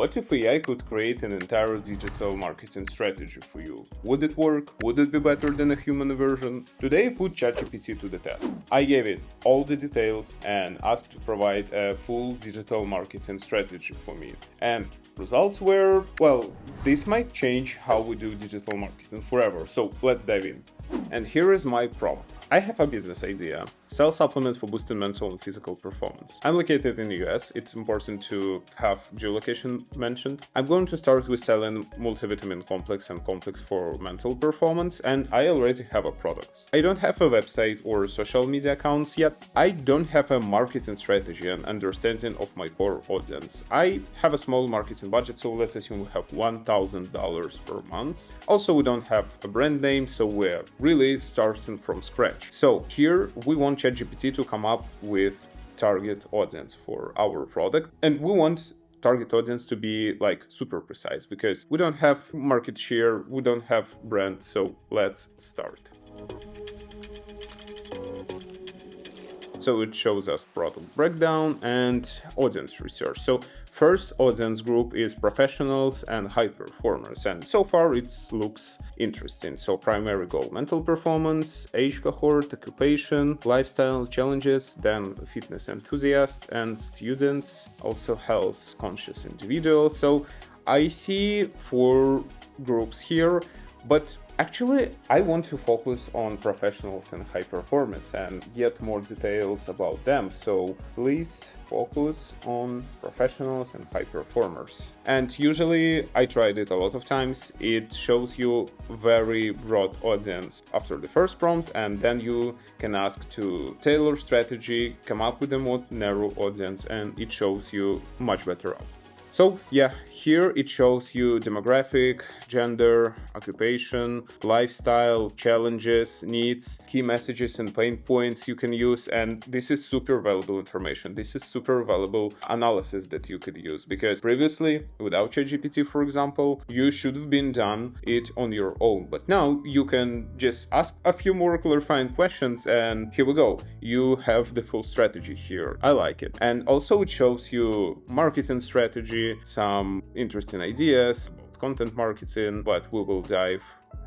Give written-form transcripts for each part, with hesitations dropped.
What if AI could create an entire digital marketing strategy for you? Would it work? Would it be better than a human version? Today I put ChatGPT to the test. I gave it all the details and asked to provide a full digital marketing strategy for me. And results were, well, this might change how we do digital marketing forever. So let's dive in. And here is my prompt. I have a business idea. Sell supplements for boosting mental and physical performance. I'm located in the US. It's important to have geolocation mentioned. I'm going to start with selling multivitamin complex and complex for mental performance, and I already have a product. I don't have a website or social media accounts yet. I don't have a marketing strategy and understanding of my core audience. I have a small marketing budget, so let's assume we have $1,000 per month. Also, we don't have a brand name, so we're really starting from scratch. So here we want ChatGPT to come up with target audience for our product, and we want target audience to be like super precise because we don't have market share, we don't have brand. So let's start. So it shows us product breakdown and audience research. So first audience group is professionals and high performers, and so far it looks interesting. So primary goal, mental performance, age cohort, occupation, lifestyle challenges, then fitness enthusiasts and students, also health conscious individuals. So I see 4 groups here, but actually, I want to focus on professionals and high performance and get more details about them. So please focus on professionals and high performers. And usually, I tried it a lot of times. It shows you very broad audience after the first prompt, and then you can ask to tailor strategy, come up with a more narrow audience, and it shows you much better output. So yeah, here it shows you demographic, gender, occupation, lifestyle, challenges, needs, key messages and pain points you can use. And this is super valuable information. This is super valuable analysis that you could use, because previously without ChatGPT, for example, you should have been done it on your own. But now you can just ask a few more clarifying questions and here we go. You have the full strategy here. I like it. And also it shows you marketing strategy, some interesting ideas about content marketing, but we will dive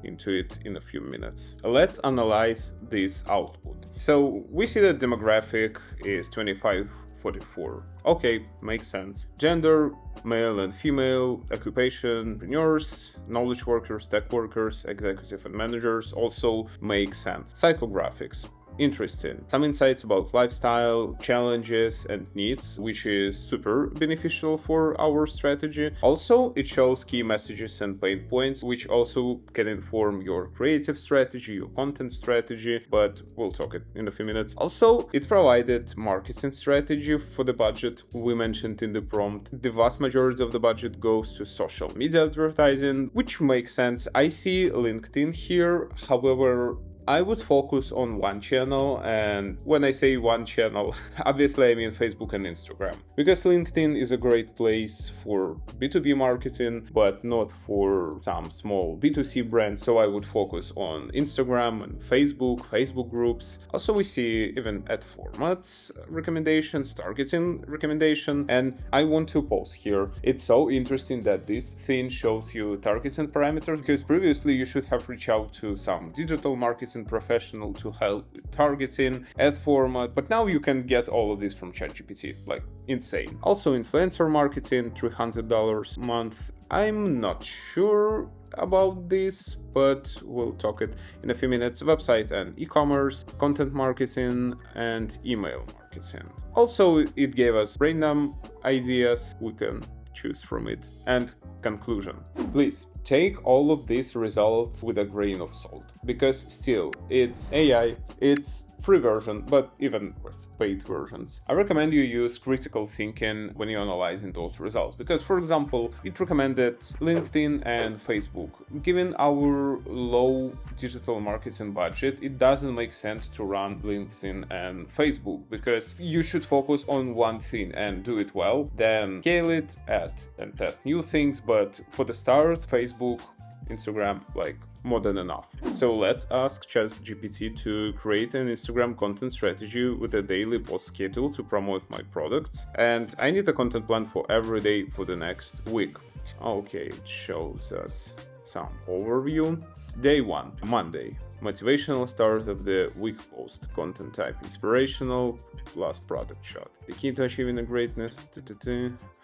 into it in a few minutes. Let's analyze this output. So we see that demographic is 25-44. Okay, makes sense. Gender, male and female, occupation, entrepreneurs, knowledge workers, tech workers, executive and managers also make sense. Psychographics. Interesting. Some insights about lifestyle, challenges, and needs, which is super beneficial for our strategy. Also, it shows key messages and pain points, which also can inform your creative strategy, your content strategy, but we'll talk it in a few minutes. Also, it provided marketing strategy for the budget we mentioned in the prompt. The vast majority of the budget goes to social media advertising, which makes sense. I see LinkedIn here, however, I would focus on one channel, and when I say one channel, obviously I mean Facebook and Instagram, because LinkedIn is a great place for B2B marketing, but not for some small B2C brands, so I would focus on Instagram and Facebook groups. Also, we see even ad formats recommendations, targeting recommendation, and I want to pause here. It's so interesting that this thing shows you targeting parameters, because previously you should have reached out to some digital marketing professional to help with targeting, ad format, but now you can get all of this from ChatGPT, like insane. Also, influencer marketing, $300 a month. I'm not sure about this, but we'll talk it in a few minutes. Website and e-commerce, content marketing, and email marketing. Also, it gave us random ideas we can choose from it. And conclusion. Please take all of these results with a grain of salt, because still, it's AI, it's free version, but even with paid versions. I recommend you use critical thinking when you're analyzing those results, because, for example, it recommended LinkedIn and Facebook. Given our low digital marketing budget, it doesn't make sense to run LinkedIn and Facebook, because you should focus on one thing and do it well, then scale it, add and test new things. But for the start, Facebook, Instagram, like more than enough. So let's ask ChatGPT to create an Instagram content strategy with a daily post schedule to promote my products. And I need a content plan for every day for the next week. Okay, it shows us some overview. Day 1, Monday. Motivational start of the week post. Content type inspirational plus product shot. The key to achieving a greatness.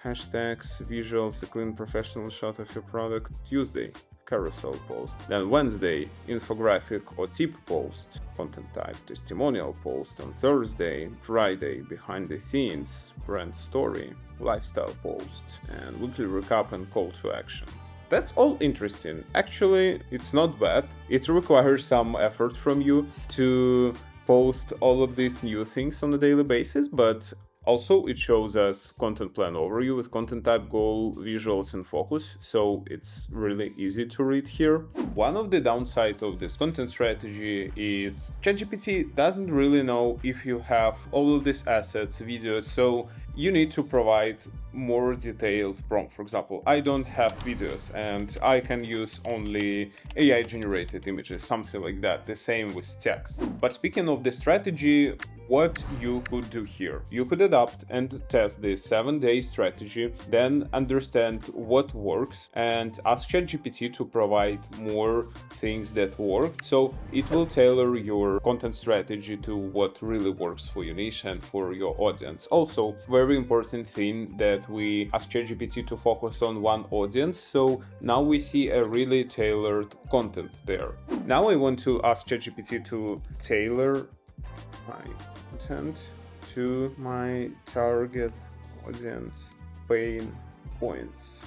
Hashtags, visuals, a clean professional shot of your product. Tuesday, carousel post. Then Wednesday, infographic or tip post. Content type testimonial post. On Thursday, Friday, behind the scenes, brand story, lifestyle post, and weekly recap and call to action. That's all interesting. Actually, it's not bad. It requires some effort from you to post all of these new things on a daily basis, but also it shows us content plan overview with content type, goal, visuals, and focus, so it's really easy to read here. One of the downsides of this content strategy is ChatGPT doesn't really know if you have all of these assets, videos, so you need to provide more detailed prompt. For example, I don't have videos and I can use only AI generated images, something like that. The same with text. But speaking of the strategy, what you could do here, you could adapt and test this 7-day strategy, then understand what works and ask ChatGPT to provide more things that work. So it will tailor your content strategy to what really works for your niche and for your audience. Also, very important thing that we ask ChatGPT to focus on one audience. So now we see a really tailored content there. Now I want to ask ChatGPT to tailor my content to my target audience pain points.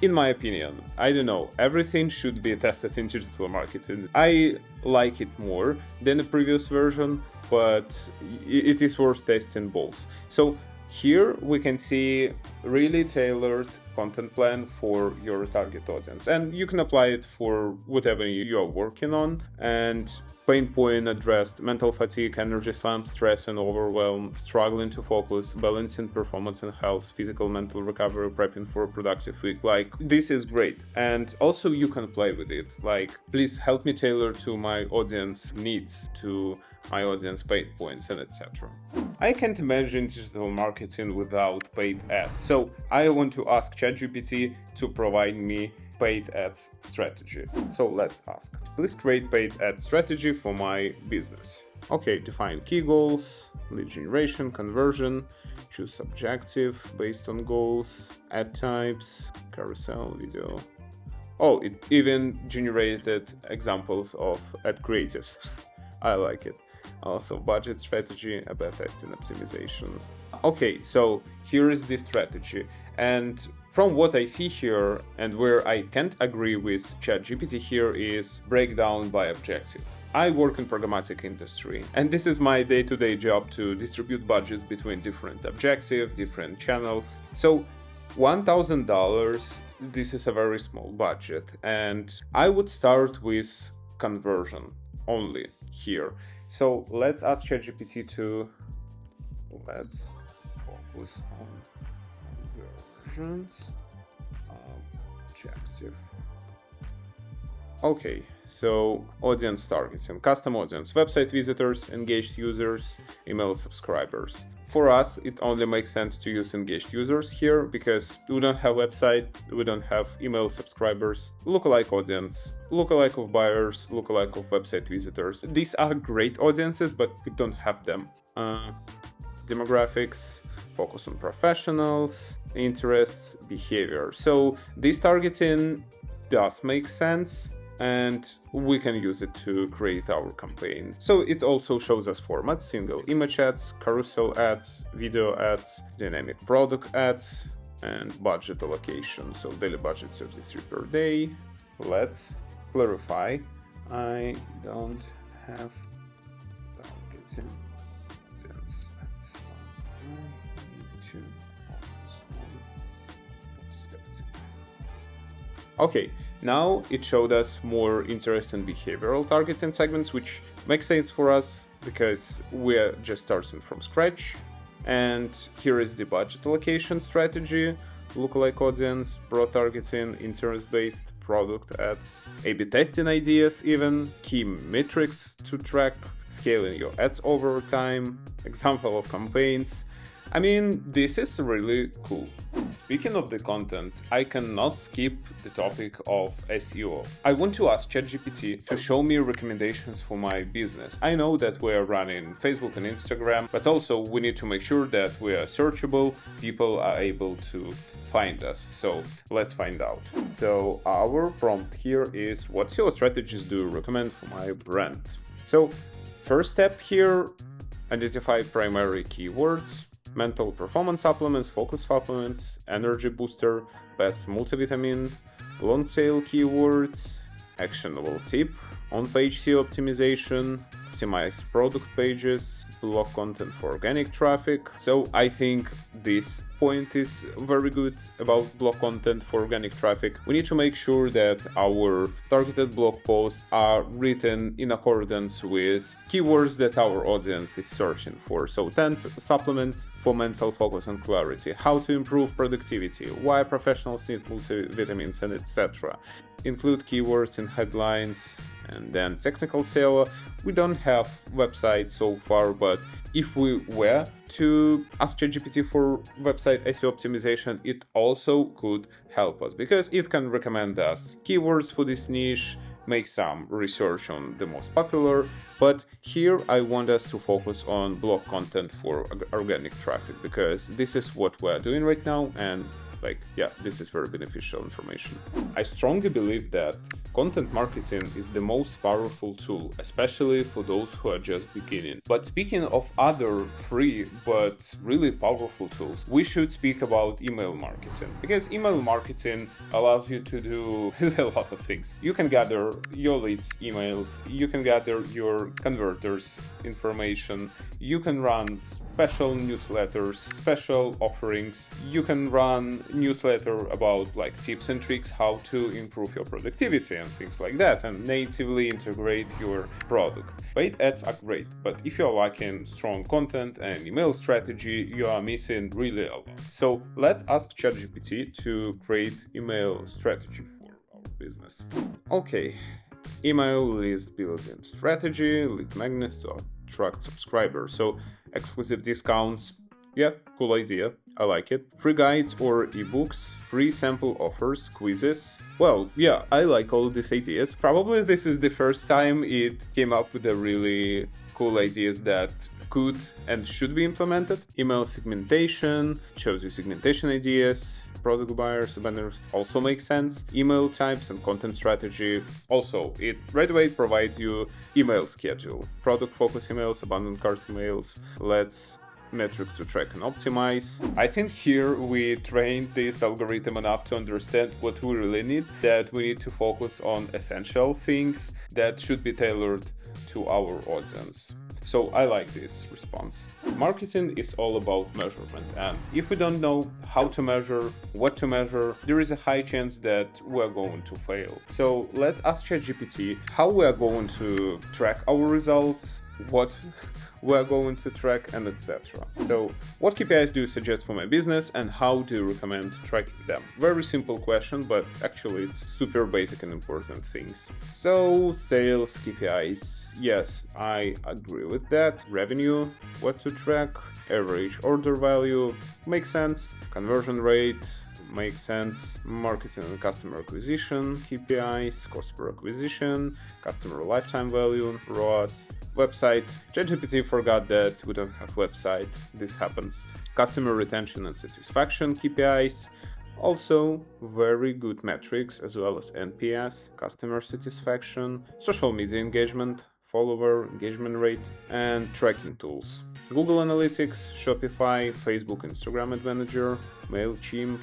In my opinion, I don't know, everything should be tested in digital marketing. I like it more than the previous version, but it is worth testing both. So here we can see really tailored content plan for your target audience, and you can apply it for whatever you are working on. And pain point addressed: mental fatigue, energy slump, stress and overwhelm, struggling to focus, balancing performance and health, physical mental recovery, prepping for a productive week. Like, this is great. And also you can play with it, like, please help me tailor to my audience needs, to my audience pain points, and etc. I can't imagine digital marketing without paid ads. So I want to ask ChatGPT to provide me paid ads strategy. So let's ask, please create paid ad strategy for my business. Okay, define key goals, lead generation, conversion, choose objective based on goals, ad types, carousel, video. Oh, it even generated examples of ad creatives. I like it. Also budget strategy, A/B testing optimization. Okay, so here is the strategy. And from what I see here, and where I can't agree with ChatGPT here, is breakdown by objective. I work in programmatic industry, and this is my day-to-day job to distribute budgets between different objectives, different channels. So $1,000, this is a very small budget, and I would start with conversion only here. So let's ask ChatGPT to let's focus on conversions objective. Okay, so audience targeting, custom audience, website visitors, engaged users, email subscribers. For us, it only makes sense to use engaged users here because we don't have website, we don't have email subscribers, lookalike audience, lookalike of buyers, lookalike of website visitors. These are great audiences, but we don't have them. Demographics, focus on professionals, interests, behavior. So this targeting does make sense, and we can use it to create our campaigns. So it also shows us formats: single image ads, carousel ads, video ads, dynamic product ads, and budget allocation. So daily budget 33 per day. Let's clarify. I don't have targeting. Okay, now it showed us more interest in behavioral targeting segments, which makes sense for us because we're just starting from scratch. And here is the budget allocation strategy, lookalike audience, broad targeting, interest-based product ads, A/B testing ideas even, key metrics to track, scaling your ads over time, example of campaigns. I mean, this is really cool. Speaking of the content, I cannot skip the topic of SEO. I want to ask ChatGPT to show me recommendations for my business. I know that we are running Facebook and Instagram, but also we need to make sure that we are searchable, people are able to find us. So let's find out. So our prompt here is, what SEO strategies do you recommend for my brand? So first step here, identify primary keywords. Mental performance supplements, focus supplements, energy booster, best multivitamin, long tail keywords, actionable tip, on-page SEO optimization, optimize product pages, blog content for organic traffic. So I think this point is very good about blog content for organic traffic. We need to make sure that our targeted blog posts are written in accordance with keywords that our audience is searching for. So 10 supplements for mental focus and clarity, how to improve productivity, why professionals need multivitamins, and etc. Include keywords in headlines. And then technical SEO. We don't have website so far, but if we were to ask ChatGPT for website SEO optimization, it also could help us because it can recommend us keywords for this niche, make some research on the most popular. But here I want us to focus on blog content for organic traffic because this is what we're doing right now, and this is very beneficial information. I strongly believe that content marketing is the most powerful tool, especially for those who are just beginning. But speaking of other free but really powerful tools, we should speak about email marketing, because email marketing allows you to do a lot of things. You can gather your leads emails, you can gather your converters information, you can run special newsletters, special offerings, you can run newsletter about tips and tricks how to improve your productivity and things like that, and natively integrate your product. Paid ads are great, but if you're lacking strong content and email strategy, you are missing really a lot. So let's ask ChatGPT to create email strategy for our business. Okay, email list building strategy, lead magnets to attract subscribers. So exclusive discounts. Yeah, cool idea. I like it. Free guides or ebooks, free sample offers, quizzes. Well, yeah, I like all these ideas. Probably this is the first time it came up with a really cool ideas that could and should be implemented. Email segmentation, shows you segmentation ideas. Product buyers, abandoners also makes sense. Email types and content strategy. Also, it right away provides you email schedule. Product focus emails, abandoned cart emails. Let's metric to track and optimize. I think here we trained this algorithm enough to understand what we really need, that we need to focus on essential things that should be tailored to our audience. So I like this response. Marketing is all about measurement, and if we don't know how to measure, what to measure, there is a high chance that we're going to fail. So let's ask ChatGPT how we are going to track our results, what we're going to track, and etc. So what KPIs do you suggest for my business and how do you recommend tracking them? Very simple question, but actually it's super basic and important things. So sales KPIs, yes, I agree with that. Revenue, what to track, average order value, makes sense. Conversion rate, makes sense. Marketing and customer acquisition, KPIs, cost per acquisition, customer lifetime value, ROAS, website. ChatGPT forgot that we don't have website. This happens. Customer retention and satisfaction KPIs. Also, very good metrics as well as NPS, customer satisfaction, social media engagement, follower engagement rate, and tracking tools. Google Analytics, Shopify, Facebook Instagram Ad Manager, MailChimp,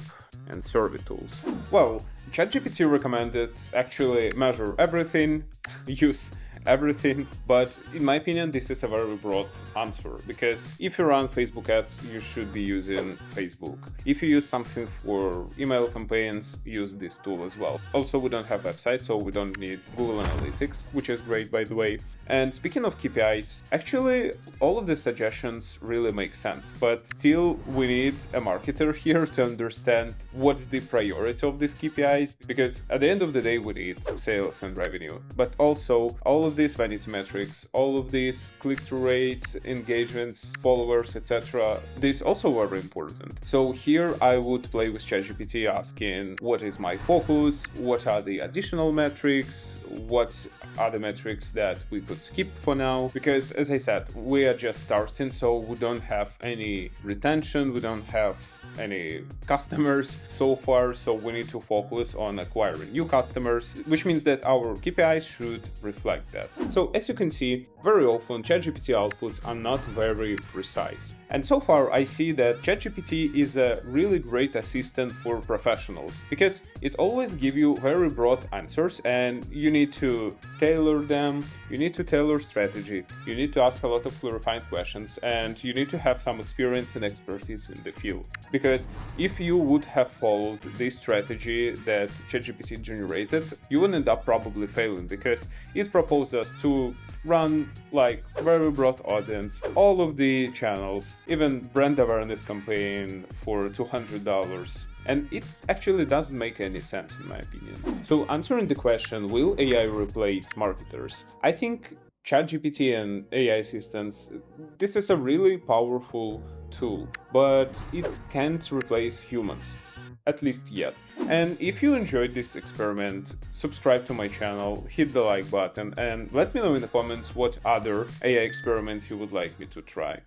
and survey tools. Well, ChatGPT recommended actually measure everything, use everything, but in my opinion, this is a very broad answer, because if you run Facebook ads, you should be using Facebook. If you use something for email campaigns, use this tool as well. Also, we don't have websites, so we don't need Google Analytics, which is great, by the way. And speaking of KPIs, actually, all of the suggestions really make sense, but still we need a marketer here to understand what's the priority of these KPIs, because at the end of the day, we need sales and revenue, but also all of these vanity metrics, all of these click-through rates, engagements, followers, etc. This is also very important. So here I would play with ChatGPT, asking what is my focus, what are the additional metrics, what are the metrics that we could skip for now, because as I said, we are just starting, so we don't have any retention, we don't have any customers so far, so we need to focus on acquiring new customers, which means that our KPIs should reflect that. So as you can see, very often ChatGPT outputs are not very precise. And so far I see that ChatGPT is a really great assistant for professionals, because it always gives you very broad answers and you need to tailor them, you need to tailor strategy, you need to ask a lot of clarifying questions, and you need to have some experience and expertise in the field. Because if you would have followed this strategy that ChatGPT generated, you would end up probably failing, because it proposes to run like very broad audience, all of the channels, even brand awareness campaign for $200. And it actually doesn't make any sense in my opinion. So answering the question, will AI replace marketers? I think ChatGPT and AI assistants, this is a really powerful tool, but it can't replace humans, at least yet. And if you enjoyed this experiment, subscribe to my channel, hit the like button, and let me know in the comments what other AI experiments you would like me to try.